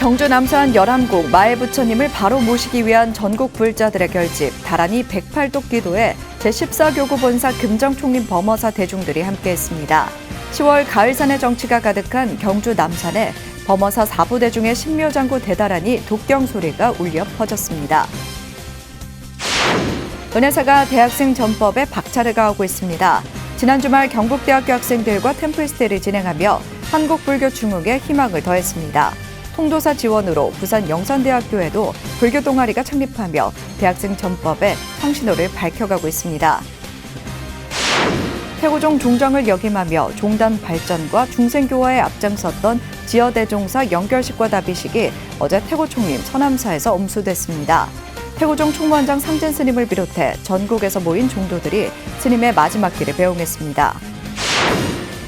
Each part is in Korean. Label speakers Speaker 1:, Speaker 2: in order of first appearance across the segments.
Speaker 1: 경주 남산 열암국 마애부처님을 바로 모시기 위한 전국 불자들의 결집 다란이 108도 기도에 제14교구 본사 금정총림 범어사 대중들이 함께했습니다. 10월 가을산의 정치가 가득한 경주 남산에 범어사 4부대중의 신묘장구 대다란이 독경 소리가 울려 퍼졌습니다. 은혜사가 대학생 전법에 박차를 가하고 있습니다. 지난 주말 경북대학교 학생들과 템플스테이를 진행하며 한국불교중흥에 희망을 더했습니다. 통도사 지원으로 부산 영산대학교에도 불교 동아리가 창립하며 대학생 전법에 성신호를 밝혀가고 있습니다. 태고종 종정을 역임하며 종단 발전과 중생교화에 앞장섰던 지어대종사 연결식과 답의식이 어제 태고총림 서남사에서 엄수됐습니다. 태고종 총무원장 상진 스님을 비롯해 전국에서 모인 종도들이 스님의 마지막 길을 배웅했습니다.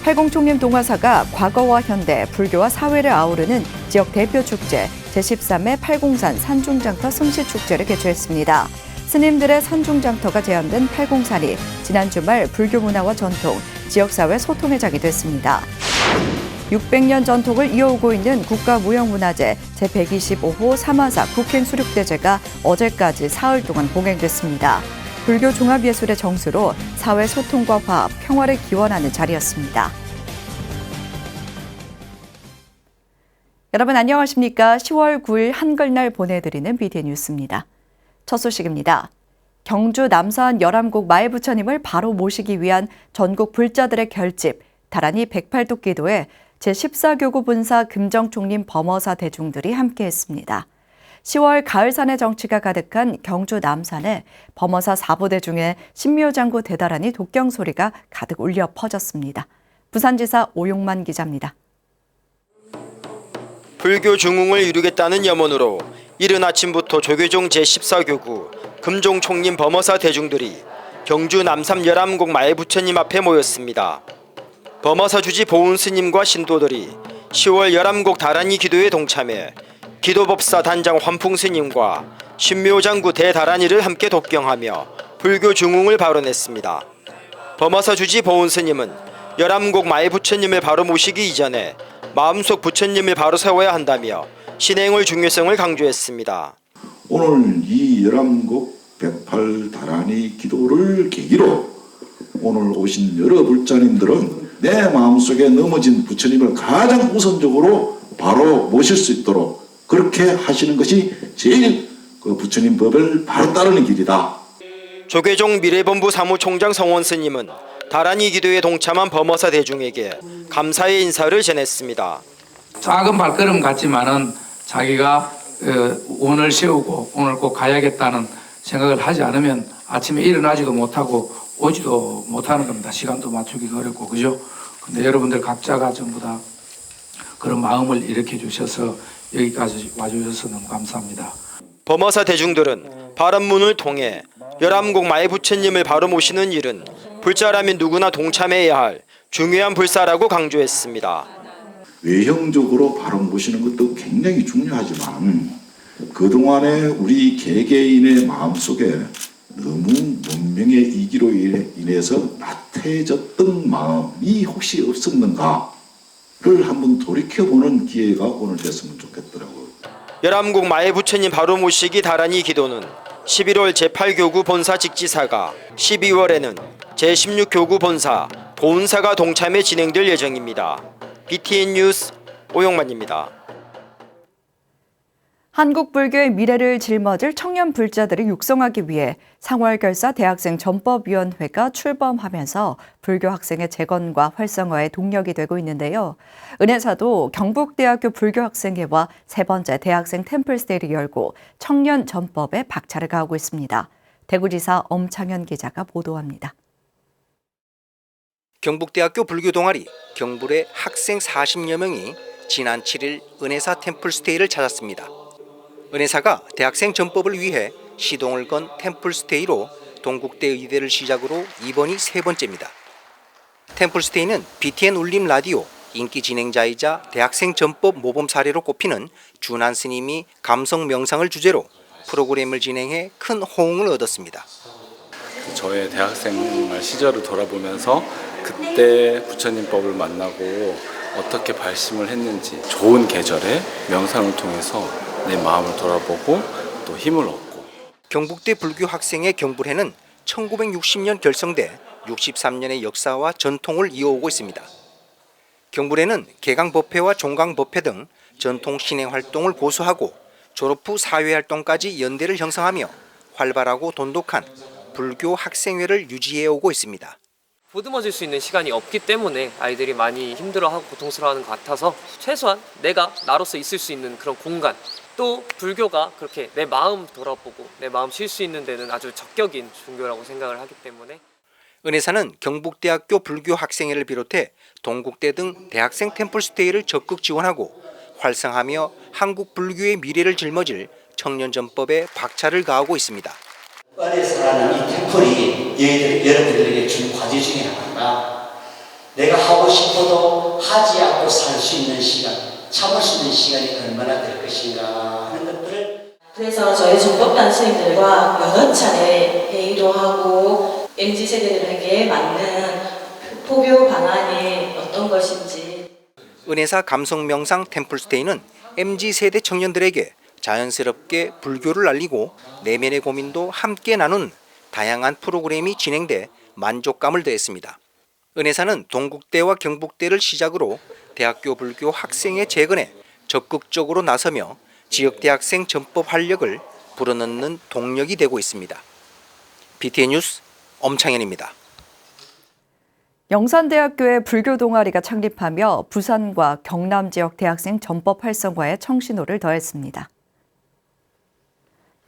Speaker 1: 팔공총림 동화사가 과거와 현대, 불교와 사회를 아우르는 지역 대표 축제 제13회 팔공산 산중장터 승시축제를 개최했습니다. 스님들의 산중장터가 제안된 팔공산이 지난 주말 불교 문화와 전통, 지역사회 소통의 장이 됐습니다. 600년 전통을 이어오고 있는 국가무형문화재 제125호 삼화사 국행수륙대제가 어제까지 사흘 동안 봉행됐습니다. 불교 종합예술의 정수로 사회 소통과 화합, 평화를 기원하는 자리였습니다. 여러분 안녕하십니까? 10월 9일 한글날 보내드리는 BTN 뉴스입니다. 첫 소식입니다. 경주 남산 열암국 마애부처님을 바로 모시기 위한 전국 불자들의 결집, 다란이 108도 기도에 제14교구 본사 금정총림 범어사 대중들이 함께했습니다. 10월 가을산의 정치가 가득한 경주 남산에 범어사 4부대 중에 신묘장구 대다란이 독경 소리가 가득 울려 퍼졌습니다. 부산지사 오용만 기자입니다.
Speaker 2: 불교 중흥을 이루겠다는 염원으로 이른 아침부터 조계종 제14교구 금종총림 범어사 대중들이 경주 남산 열암국 마애부처님 앞에 모였습니다. 범어사 주지 보훈 스님과 신도들이 10월 열암국 다란이 기도에 동참해 기도법사 단장 환풍 스님과 신묘장구 대다란이를 함께 독경하며 불교 중흥을 발언했습니다. 범어사 주지 보훈 스님은 열암국 마애부처님을 바로 모시기 이전에 마음속 부처님을 바로 세워야 한다며 신행의 중요성을 강조했습니다.
Speaker 3: 오늘 이 열암국 108 다란이 기도를 계기로 오늘 오신 여러 불자님들은 내 마음속에 넘어진 부처님을 가장 우선적으로 바로 모실 수 있도록 그렇게 하시는 것이 제일 그 부처님 법을 바로 따르는 길이다.
Speaker 2: 조계종 미래본부 사무총장 성원 스님은 다란이 기도에 동참한 범어사 대중에게 감사의 인사를 전했습니다.
Speaker 4: 작은 발걸음 같지만은 자기가 오늘 세우고 오늘 꼭 가야겠다는 생각을 하지 않으면 아침에 일어나지도 못하고 오지도 못하는 겁니다. 시간도 맞추기가 어렵고 그죠? 근데 여러분들 각자가 전부 다 그런 마음을 일으켜 주셔서 여기까지 와주셔서 너무 감사합니다.
Speaker 2: 범어사 대중들은 발언문을 통해 열암국 마애부처님을 바로 모시는 일은 불자라면 누구나 동참해야 할 중요한 불사라고 강조했습니다.
Speaker 3: 외형적으로 바로 모시는 것도 굉장히 중요하지만 그동안에 우리 개개인의 마음속에 너무 문명의 이기로 인해서 나태해졌던 마음이 혹시 없었는가를 한번 돌이켜보는 기회가 오늘 됐으면 좋겠더라고요.
Speaker 2: 열암국 마애부처님 바로 모시기 다란이 기도는 11월 제8교구 본사 직지사가 12월에는 제16교구 본사 보훈사가 동참해 진행될 예정입니다. BTN 뉴스 오용만입니다.
Speaker 1: 한국 불교의 미래를 짊어질 청년 불자들을 육성하기 위해 상월결사 대학생 전법위원회가 출범하면서 불교 학생의 재건과 활성화에 동력이 되고 있는데요. 은혜사도 경북대학교 불교학생회와 세 번째 대학생 템플스테이를 열고 청년 전법에 박차를 가하고 있습니다. 대구지사 엄창현 기자가 보도합니다.
Speaker 5: 경북대학교 불교동아리 경불의 학생 40여 명이 지난 7일 은혜사 템플스테이를 찾았습니다. 은혜사가 대학생 전법을 위해 시동을 건 템플스테이로 동국대 의대를 시작으로 이번이 세 번째입니다. 템플스테이는 BTN 울림 라디오 인기 진행자이자 대학생 전법 모범 사례로 꼽히는 준한 스님이 감성 명상을 주제로 프로그램을 진행해 큰 호응을 얻었습니다.
Speaker 6: 저의 대학생 시절을 돌아보면서 그때 부처님법을 만나고 어떻게 발심을 했는지 좋은 계절에 명상을 통해서 내 마음을 돌아보고 또 힘을 얻고.
Speaker 5: 경북대 불교 학생의 경불회는 1960년 결성돼 63년의 역사와 전통을 이어오고 있습니다. 경불회는 개강법회 종강법회 등 전통 신행 활동을 고수하고 졸업 후 사회활동까지 연대를 형성하며 활발하고 돈독한 불교 학생회를 유지해오고 있습니다.
Speaker 7: 보듬어줄 수 있는 시간이 없기 때문에 아이들이 많이 힘들어하고 고통스러워하는 것 같아서 최소한 내가 나로서 있을 수 있는 그런 공간, 또 불교가 그렇게 내 마음 돌아보고 내 마음 쉴 수 있는 데는 아주 적격인 종교라고 생각을 하기 때문에
Speaker 5: 은혜사는 경북대학교 불교 학생회를 비롯해 동국대 등 대학생 템플스테이를 적극 지원하고 활성하며 한국 불교의 미래를 짊어질 청년전법에 박차를 가하고 있습니다.
Speaker 8: 은혜사라는 이 템플이 여러분들에게 준 과제 중에 하나가 내가 하고 싶어도 하지 않고 살 수 있는 시간, 참을 수 있는 시간이 얼마나 될 것인가 하는 것들을
Speaker 9: 그래서 저희 전법단 스님들과 여러 차례 회의도 하고 MZ세대들에게 맞는 포교 방안이 어떤 것인지.
Speaker 5: 은혜사 감성명상 템플스테이는 MZ세대 청년들에게 자연스럽게 불교를 알리고 내면의 고민도 함께 나눈 다양한 프로그램이 진행돼 만족감을 더했습니다. 은혜사는 동국대와 경북대를 시작으로 대학교 불교 학생의 재건에 적극적으로 나서며 지역 대학생 전법 활력을 불어넣는 동력이 되고 있습니다. BTN 뉴스 엄창현입니다.
Speaker 1: 영산대학교의 불교 동아리가 창립하며 부산과 경남 지역 대학생 전법 활성화에 청신호를 더했습니다.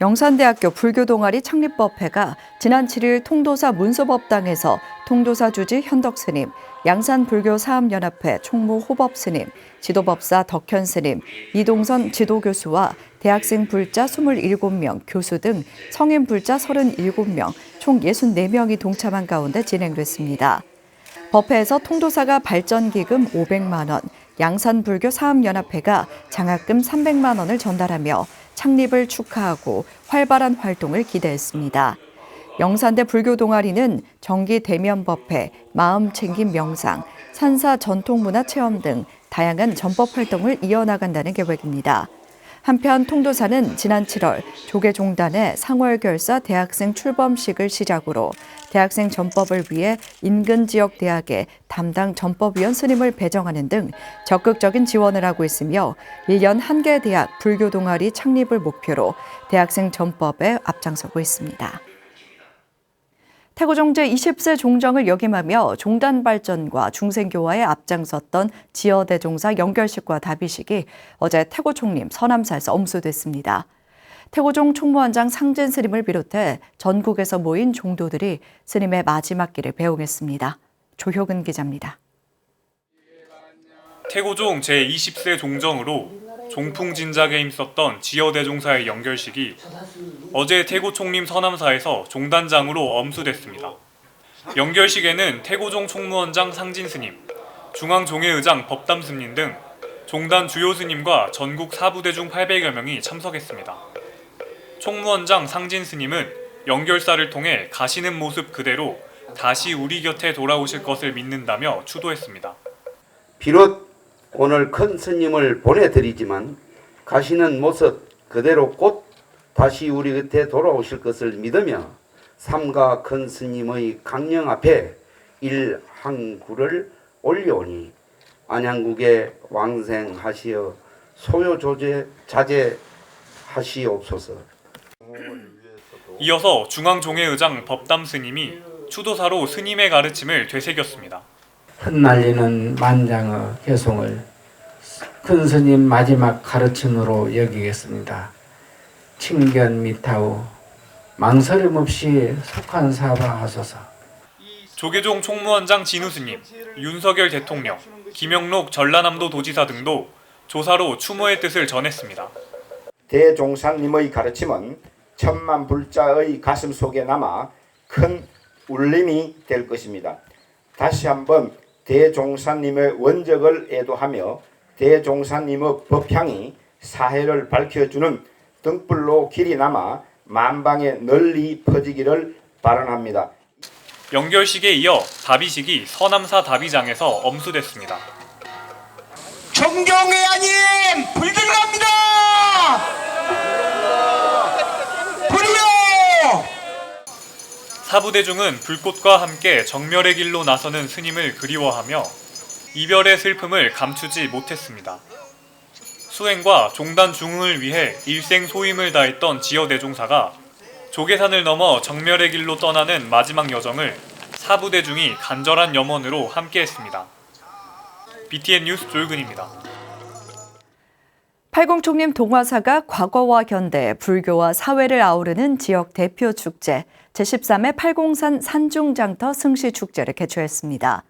Speaker 1: 영산대학교 불교동아리 창립법회가 지난 7일 통도사 문수법당에서 통도사 주지 현덕스님, 양산불교사업연합회 총무 호법스님, 지도법사 덕현스님, 이동선 지도교수와 대학생 불자 27명, 교수 등 성인 불자 37명, 총 64명이 동참한 가운데 진행됐습니다. 법회에서 통도사가 발전기금 500만 원, 양산불교사업연합회가 장학금 300만 원을 전달하며 창립을 축하하고 활발한 활동을 기대했습니다. 영산대 불교동아리는 정기 대면법회, 마음챙김 명상, 산사 전통문화체험 등 다양한 전법 활동을 이어나간다는 계획입니다. 한편 통도사는 지난 7월 조계종단의 상월결사 대학생 출범식을 시작으로 대학생 전법을 위해 인근 지역 대학에 담당 전법위원 스님을 배정하는 등 적극적인 지원을 하고 있으며 1년 1개 대학 불교 동아리 창립을 목표로 대학생 전법에 앞장서고 있습니다. 태고종 제20세 종정을 역임하며 종단 발전과 중생교화에 앞장섰던 지여대종사 연결식과 답의식이 어제 태고 총림 서남사에서 엄수됐습니다. 태고종 총무원장 상진 스님을 비롯해 전국에서 모인 종도들이 스님의 마지막 길을 배웅했습니다. 조효근 기자입니다.
Speaker 10: 태고종 제20세 종정으로 종풍진작에 힘썼던 지여대종사의 연결식이 어제 태고 총림 서남사에서 종단장으로 엄수됐습니다. 연결식에는 태고종 총무원장 상진 스님, 중앙종회의장 법담 스님 등 종단 주요 스님과 전국 사부대 중 800여 명이 참석했습니다. 총무원장 상진 스님은 연결사를 통해 가시는 모습 그대로 다시 우리 곁에 돌아오실 것을 믿는다며 추도했습니다.
Speaker 11: 비록 오늘 큰 스님을 보내드리지만 가시는 모습 그대로 곧 다시 우리 곁에 돌아오실 것을 믿으며 삼가 큰 스님의 강령 앞에 일항구를 올려오니 안양국에 왕생하시어 소요조제 자제하시옵소서.
Speaker 10: 이어서 중앙종회의장 법담 스님이 추도사로 스님의 가르침을 되새겼습니다.
Speaker 4: 흩날리는 만장의 개송을 큰 스님 마지막 가르침으로 여기겠습니다. 친견 미타우 망설임 없이 속한 사바하소서.
Speaker 10: 조계종 총무원장 진우 스님, 윤석열 대통령, 김영록 전라남도 도지사 등도 조사로 추모의 뜻을 전했습니다.
Speaker 12: 대종사님의 가르침은 천만 불자의 가슴 속에 남아 큰 울림이 될 것입니다. 다시 한번 대종사님의 원적을 애도하며 대종사님의 법향이 사해를 밝혀주는 등불로 길이 남아 만방에 널리 퍼지기를 바라합니다.
Speaker 10: 연결식에 이어 답의식이 서남사 답의장에서 엄수됐습니다.
Speaker 12: 종경회장님 불들어갑니다. 불이요.
Speaker 10: 사부대중은 불꽃과 함께 정멸의 길로 나서는 스님을 그리워하며 이별의 슬픔을 감추지 못했습니다. 수행과 종단 중흥을 위해 일생 소임을 다했던 지여대종사가 조계산을 넘어 정멸의 길로 떠나는 마지막 여정을 사부대중이 간절한 염원으로 함께했습니다. BTN 뉴스 조유근입니다.
Speaker 1: 팔공총림 동화사가 과거와 현대, 불교와 사회를 아우르는 지역 대표 축제 제13회 팔공산 산중장터 승시축제를 개최했습니다.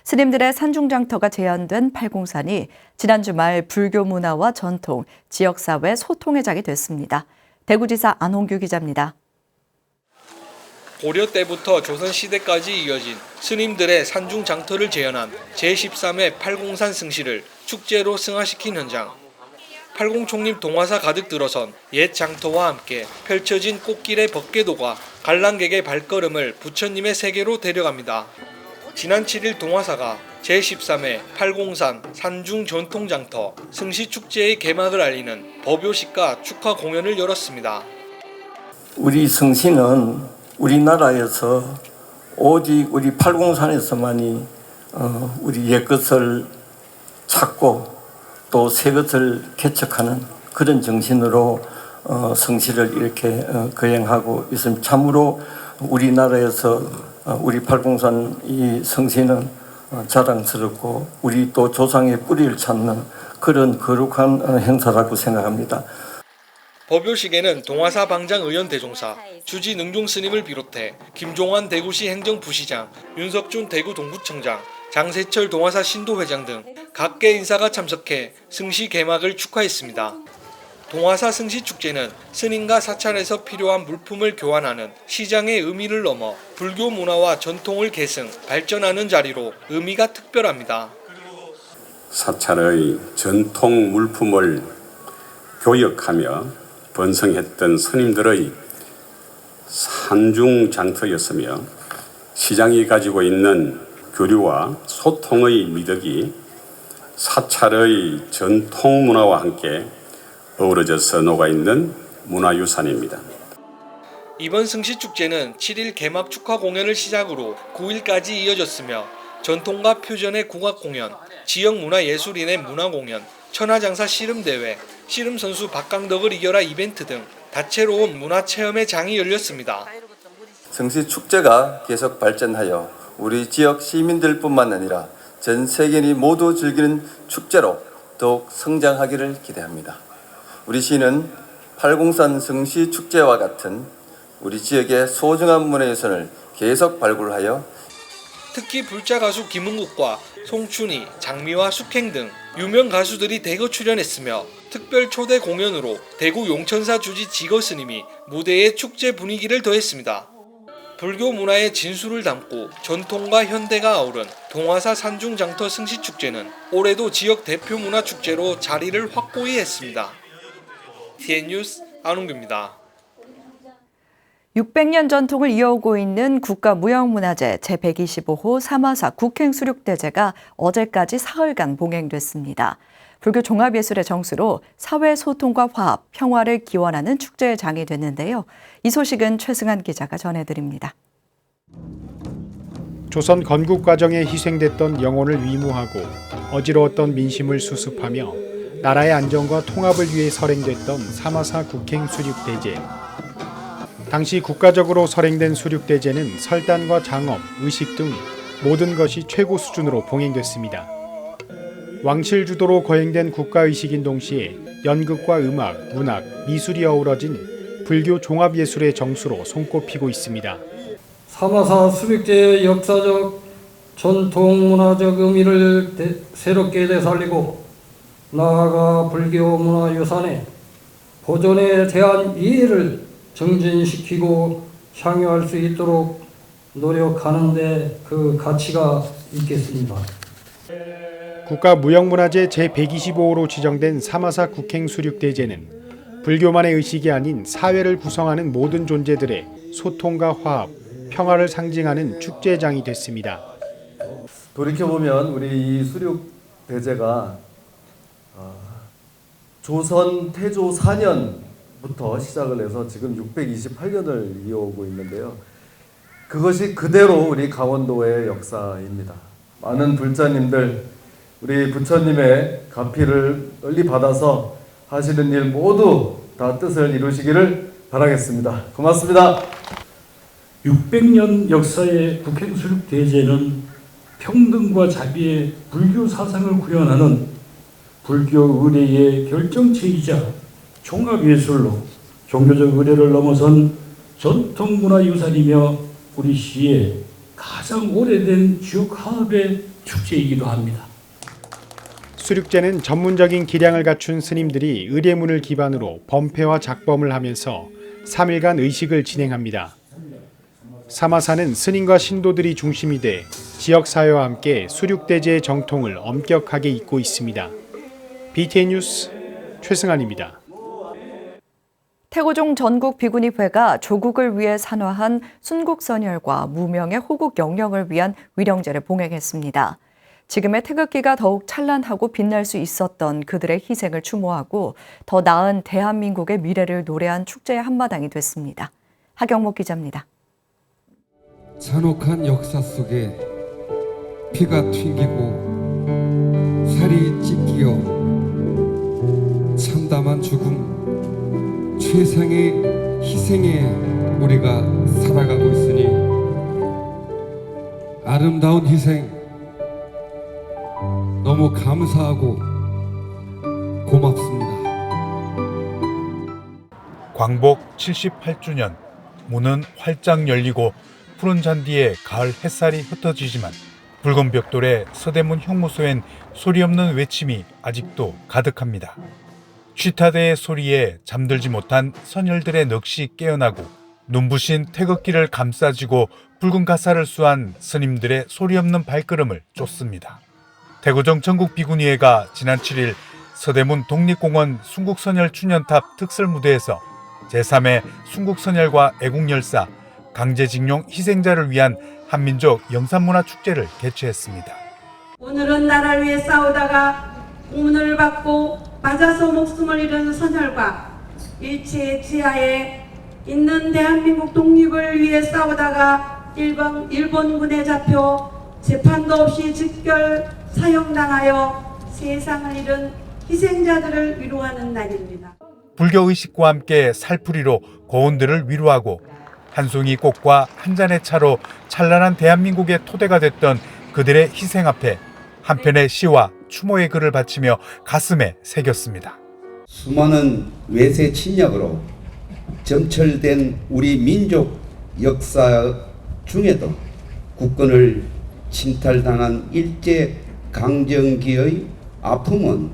Speaker 1: 스님들의 산중장터가 재현된 팔공산이 지난 주말 불교 문화와 전통, 지역사회 소통의 장이 됐습니다. 대구지사 안홍규 기자입니다.
Speaker 13: 고려 때부터 조선시대까지 이어진 스님들의 산중장터를 재현한 제13회 팔공산 승시를 축제로 승화시킨 현장. 팔공총림 동화사 가득 들어선 옛 장터와 함께 펼쳐진 꽃길의 법궤도가 관람객의 발걸음을 부처님의 세계로 데려갑니다. 지난 7일 동화사가 제13회 팔공산 산중 전통장터 승시축제의 개막을 알리는 법요식과 축하 공연을 열었습니다.
Speaker 14: 우리 승시는 우리나라에서 오직 우리 팔공산에서만이 우리 옛것을 찾고 또 새것을 개척하는 그런 정신으로 승시를 이렇게 거행하고 있습니다. 참으로 우리나라에서 우리 팔공산 이 성시는 자랑스럽고 우리 또 조상의 뿌리를 찾는 그런 거룩한 행사라고 생각합니다.
Speaker 13: 법요식에는 동화사 방장 의원 대종사, 주지 능종 스님을 비롯해 김종환 대구시 행정부시장, 윤석준 대구 동구청장, 장세철 동화사 신도회장 등 각계 인사가 참석해 승시 개막을 축하했습니다. 동화사 승시축제는 스님과 사찰에서 필요한 물품을 교환하는 시장의 의미를 넘어 불교 문화와 전통을 계승, 발전하는 자리로 의미가 특별합니다.
Speaker 15: 사찰의 전통 물품을 교역하며 번성했던 스님들의 산중장터였으며 시장이 가지고 있는 교류와 소통의 미덕이 사찰의 전통 문화와 함께 어우러져서 녹아있는 문화유산입니다.
Speaker 13: 이번 승시축제는 7일 개막 축하 공연을 시작으로 9일까지 이어졌으며 전통과 표전의 국악공연, 지역문화예술인의 문화공연, 천하장사 씨름대회, 씨름선수 박강덕을 이겨라 이벤트 등 다채로운 문화체험의 장이 열렸습니다.
Speaker 16: 승시축제가 계속 발전하여 우리 지역 시민들뿐만 아니라 전 세계인이 모두 즐기는 축제로 더욱 성장하기를 기대합니다. 우리 시는 팔공산 승시축제와 같은 우리 지역의 소중한 문화유산을 계속 발굴하여
Speaker 13: 특히 불자 가수 김은국과 송춘희, 장미화, 숙행 등 유명 가수들이 대거 출연했으며 특별 초대 공연으로 대구 용천사 주지 지거 스님이 무대에 축제 분위기를 더했습니다. 불교 문화의 진수를 담고 전통과 현대가 아우른 동화사 산중장터 승시축제는 올해도 지역 대표 문화축제로 자리를 확고히 했습니다. TN 뉴스 안홍규입니다.
Speaker 1: 600년 전통을 이어오고 있는 국가무형문화재 제125호 삼화사 국행수륙대제가 어제까지 사흘간 봉행됐습니다. 불교 종합예술의 정수로 사회소통과 화합, 평화를 기원하는 축제의 장이 됐는데요. 이 소식은 최승한 기자가 전해드립니다.
Speaker 17: 조선 건국 과정에 희생됐던 영혼을 위무하고 어지러웠던 민심을 수습하며 나라의 안정과 통합을 위해 설행됐던 삼화사 국행수륙대제. 당시 국가적으로 설행된 수륙대제는 설단과 장엄, 의식 등 모든 것이 최고 수준으로 봉행됐습니다. 왕실 주도로 거행된 국가의식인 동시에 연극과 음악, 문학, 미술이 어우러진 불교 종합예술의 정수로 손꼽히고 있습니다.
Speaker 18: 삼화사 수륙제의 역사적, 전통문화적 의미를 새롭게 되살리고 나아가 불교 문화유산의 보존에 대한 이해를 정진시키고 향유할 수 있도록 노력하는 데 그 가치가 있겠습니다.
Speaker 17: 국가무형문화재 제125호로 지정된 삼화사 국행수륙대제는 불교만의 의식이 아닌 사회를 구성하는 모든 존재들의 소통과 화합, 평화를 상징하는 축제장이 됐습니다.
Speaker 19: 돌이켜보면 우리 이 수륙대제가 조선 태조 4년부터 시작을 해서 지금 628년을 이어오고 있는데요. 그것이 그대로 우리 강원도의 역사입니다. 많은 불자님들, 우리 부처님의 가피를 널리 받아서 하시는 일 모두 다 뜻을 이루시기를 바라겠습니다. 고맙습니다.
Speaker 18: 600년 역사의 국행수륙대제는 평등과 자비의 불교 사상을 구현하는 불교 의례의 결정체이자 종합예술로 종교적 의례를 넘어선 전통문화유산이며 우리 시의 가장 오래된 지역화합의 축제이기도 합니다.
Speaker 17: 수륙제는 전문적인 기량을 갖춘 스님들이 의례문을 기반으로 범패와 작범을 하면서 3일간 의식을 진행합니다. 사마사는 스님과 신도들이 중심이 돼 지역사회와 함께 수륙대제의 정통을 엄격하게 잇고 있습니다. BTN 뉴스 최승환입니다.
Speaker 1: 태고종 전국 비구니회가 조국을 위해 산화한 순국선열과 무명의 호국 영령을 위한 위령제를 봉행했습니다. 지금의 태극기가 더욱 찬란하고 빛날 수 있었던 그들의 희생을 추모하고 더 나은 대한민국의 미래를 노래한 축제의 한마당이 됐습니다. 하경목 기자입니다.
Speaker 20: 잔혹한 역사 속에 피가 튕기고 살이 찢기어 참담한 죽음, 최상의 희생에 우리가 살아가고 있으니 아름다운 희생 너무 감사하고 고맙습니다.
Speaker 21: 광복 78주년, 문은 활짝 열리고 푸른 잔디에 가을 햇살이 흩어지지만 붉은 벽돌의 서대문 형무소엔 소리 없는 외침이 아직도 가득합니다. 취타대의 소리에 잠들지 못한 선열들의 넋이 깨어나고 눈부신 태극기를 감싸쥐고 붉은 가사를 수한 스님들의 소리 없는 발걸음을 쫓습니다. 태고종 전국 비구니회가 지난 7일 서대문 독립공원 순국선열 추년탑 특설무대에서 제3회 순국선열과 애국열사, 강제징용 희생자를 위한 한민족 영산문화축제를 개최했습니다.
Speaker 22: 오늘은 나라를 위해 싸우다가 고문을 받고 맞아서 목숨을 잃은 선열과 일제 지하에 있는 대한민국 독립을 위해 싸우다가 일본군에 잡혀 재판도 없이 즉결 사형당하여 세상을 잃은 희생자들을 위로하는 날입니다.
Speaker 21: 불교의식과 함께 살풀이로 고온들을 위로하고 한 송이 꽃과 한 잔의 차로 찬란한 대한민국의 토대가 됐던 그들의 희생 앞에 한편의 시와 추모의 글을 바치며 가슴에 새겼습니다.
Speaker 11: 수많은 외세 침략으로 점철된 우리 민족 역사 중에도 국권을 침탈당한 일제 강점기의 아픔은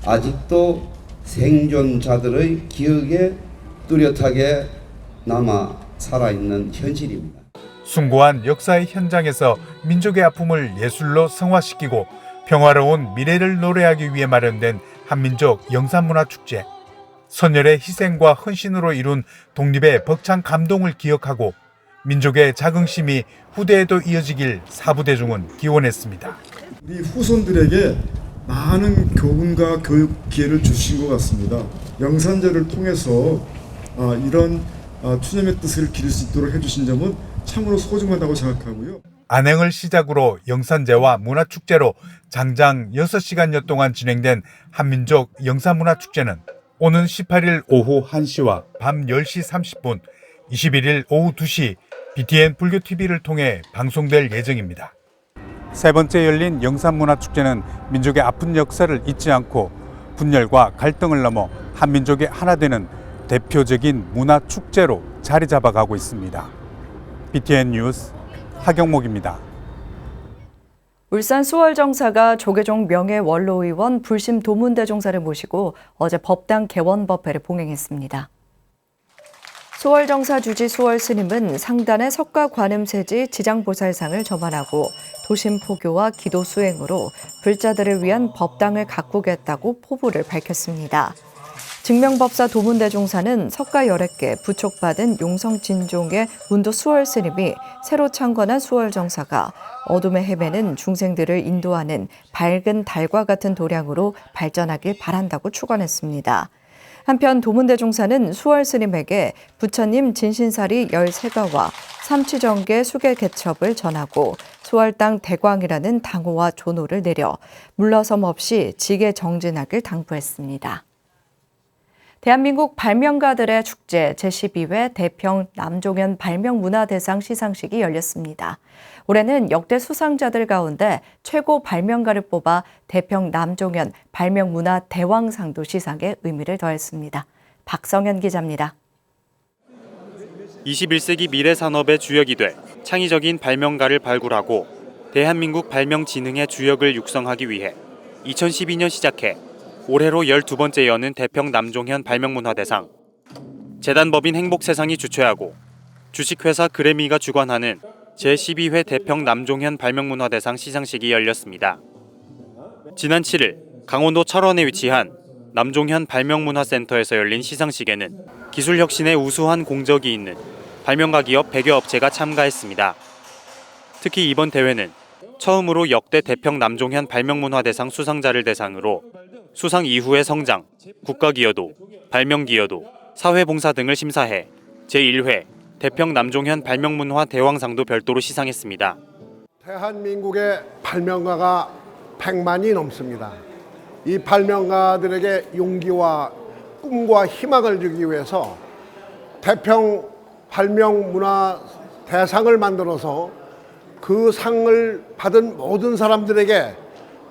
Speaker 11: 아직도 생존자들의 기억에 뚜렷하게 남아 살아있는 현실입니다.
Speaker 21: 숭고한 역사의 현장에서 민족의 아픔을 예술로 승화시키고 평화로운 미래를 노래하기 위해 마련된 한민족 영산문화축제. 선열의 희생과 헌신으로 이룬 독립의 벅찬 감동을 기억하고 민족의 자긍심이 후대에도 이어지길 사부대중은 기원했습니다.
Speaker 23: 우리 후손들에게 많은 교훈과 교육 기회를 주신 것 같습니다. 영산제를 통해서 이런 추념의 뜻을 기릴 수 있도록 해주신 점은 참으로 소중하다고 생각하고요.
Speaker 21: 안행을 시작으로 영산제와 문화축제로 장장 6시간여 동안 진행된 한민족 영산문화축제는 오는 18일 오후 1시와 밤 10시 30분, 21일 오후 2시 BTN 불교TV를 통해 방송될 예정입니다. 세 번째 열린 영산문화축제는 민족의 아픈 역사를 잊지 않고 분열과 갈등을 넘어 한민족이 하나 되는 대표적인 문화축제로 자리 잡아가고 있습니다. BTN 뉴스 하경목입니다.
Speaker 1: 울산 수월정사가 조계종 명예원로의원 불심 도문대종사를 모시고 어제 법당 개원법회를 봉행했습니다. 수월정사 주지 수월스님은 상단의 석가관음세지 지장보살상을 점안하고 도심포교와 기도 수행으로 불자들을 위한 법당을 가꾸겠다고 포부를 밝혔습니다. 증명법사 도문대종사는 석가 11개 부촉받은 용성진종의 문도 수월 스님이 새로 창건한 수월정사가 어둠에 헤매는 중생들을 인도하는 밝은 달과 같은 도량으로 발전하길 바란다고 축원했습니다. 한편 도문대종사는 수월 스님에게 부처님 진신사리 13가와 삼취정계 수계 개첩을 전하고 수월당 대광이라는 당호와 조노를 내려 물러섬 없이 직에 정진하길 당부했습니다. 대한민국 발명가들의 축제 제12회 대평 남종현 발명문화대상 시상식이 열렸습니다. 올해는 역대 수상자들 가운데 최고 발명가를 뽑아 대평 남종현 발명문화대왕상도 시상에 의미를 더했습니다. 박성현 기자입니다.
Speaker 2: 21세기 미래 산업의 주역이 될 창의적인 발명가를 발굴하고 대한민국 발명진흥의 주역을 육성하기 위해 2012년 시작해 올해로 12번째 여는 대평 남종현 발명문화대상, 재단법인 행복세상이 주최하고 주식회사 그래미가 주관하는 제12회 대평 남종현 발명문화대상 시상식이 열렸습니다. 지난 7일 강원도 철원에 위치한 남종현 발명문화센터에서 열린 시상식에는 기술혁신에 우수한 공적이 있는 발명가 기업 100여 업체가 참가했습니다. 특히 이번 대회는 처음으로 역대 대평 남종현 발명문화대상 수상자를 대상으로 수상 이후의 성장, 국가기여도, 발명기여도, 사회봉사 등을 심사해 제1회 대평 남종현 발명문화 대왕상도 별도로 시상했습니다.
Speaker 3: 대한민국의 발명가가 100만이 넘습니다. 이 발명가들에게 용기와 꿈과 희망을 주기 위해서 대평 발명문화 대상을 만들어서 그 상을 받은 모든 사람들에게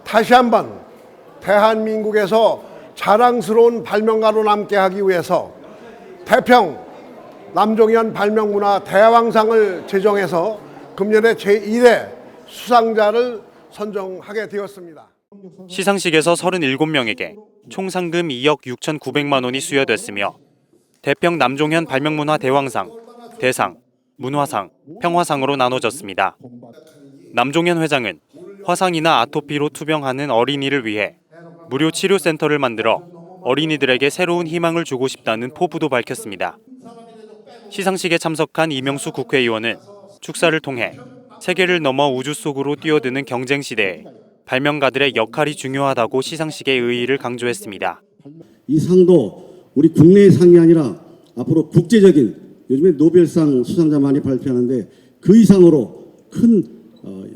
Speaker 3: 다시 한번 대한민국에서 자랑스러운 발명가로 남게 하기 위해서 대평 남종현 발명문화 대왕상을 제정해서 금년에 제1회 수상자를 선정하게 되었습니다.
Speaker 2: 시상식에서 37명에게 총 상금 2억 6,900만 원이 수여됐으며 대평 남종현 발명문화 대왕상, 대상, 문화상, 평화상으로 나눠졌습니다. 남종현 회장은 화상이나 아토피로 투병하는 어린이를 위해 무료 치료센터를 만들어 어린이들에게 새로운 희망을 주고 싶다는 포부도 밝혔습니다. 시상식에 참석한 이명수 국회의원은 축사를 통해 세계를 넘어 우주 속으로 뛰어드는 경쟁 시대에 발명가들의 역할이 중요하다고 시상식의 의의를 강조했습니다.
Speaker 6: 이 상도 우리 국내의 상이 아니라 앞으로 국제적인, 요즘에 노벨상 수상자 많이 발표하는데 그 이상으로 큰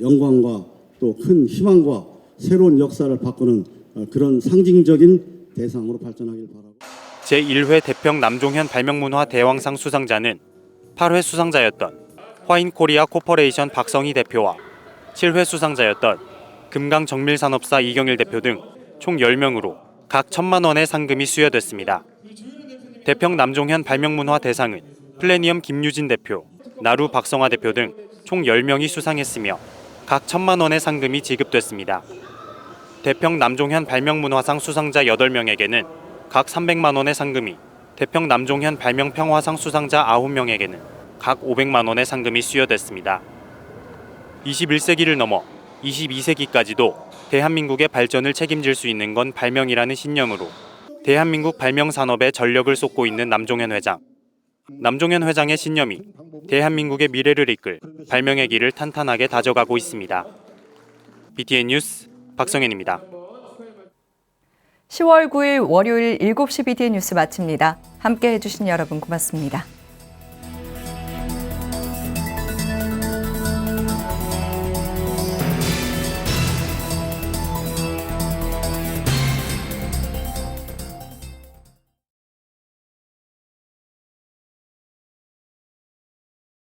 Speaker 6: 영광과 또 큰 희망과 새로운 역사를 바꾸는 그런 상징적인 대상으로 발전하길 바라고.
Speaker 2: 제1회 대평 남종현 발명문화 대왕상 수상자는 8회 수상자였던 화인코리아 코퍼레이션 박성희 대표와 7회 수상자였던 금강정밀산업사 이경일 대표 등 총 10명으로 각 1,000만 원의 상금이 수여됐습니다. 대평 남종현 발명문화 대상은 플래니엄 김유진 대표, 나루 박성화 대표 등 총 10명이 수상했으며 각 1,000만 원의 상금이 지급됐습니다. 대평 남종현 발명문화상 수상자 8명에게는 각 300만 원의 상금이, 대평 남종현 발명평화상 수상자 9명에게는 각 500만 원의 상금이 수여됐습니다. 21세기를 넘어 22세기까지도 대한민국의 발전을 책임질 수 있는 건 발명이라는 신념으로 대한민국 발명 산업에 전력을 쏟고 있는 남종현 회장. 남종현 회장의 신념이 대한민국의 미래를 이끌 발명의 길을 탄탄하게 다져가고 있습니다. BTN 뉴스 박성현입니다.
Speaker 1: 10월 9일 월요일 7시 BTN 뉴스 마칩니다. 함께해 주신 여러분 고맙습니다.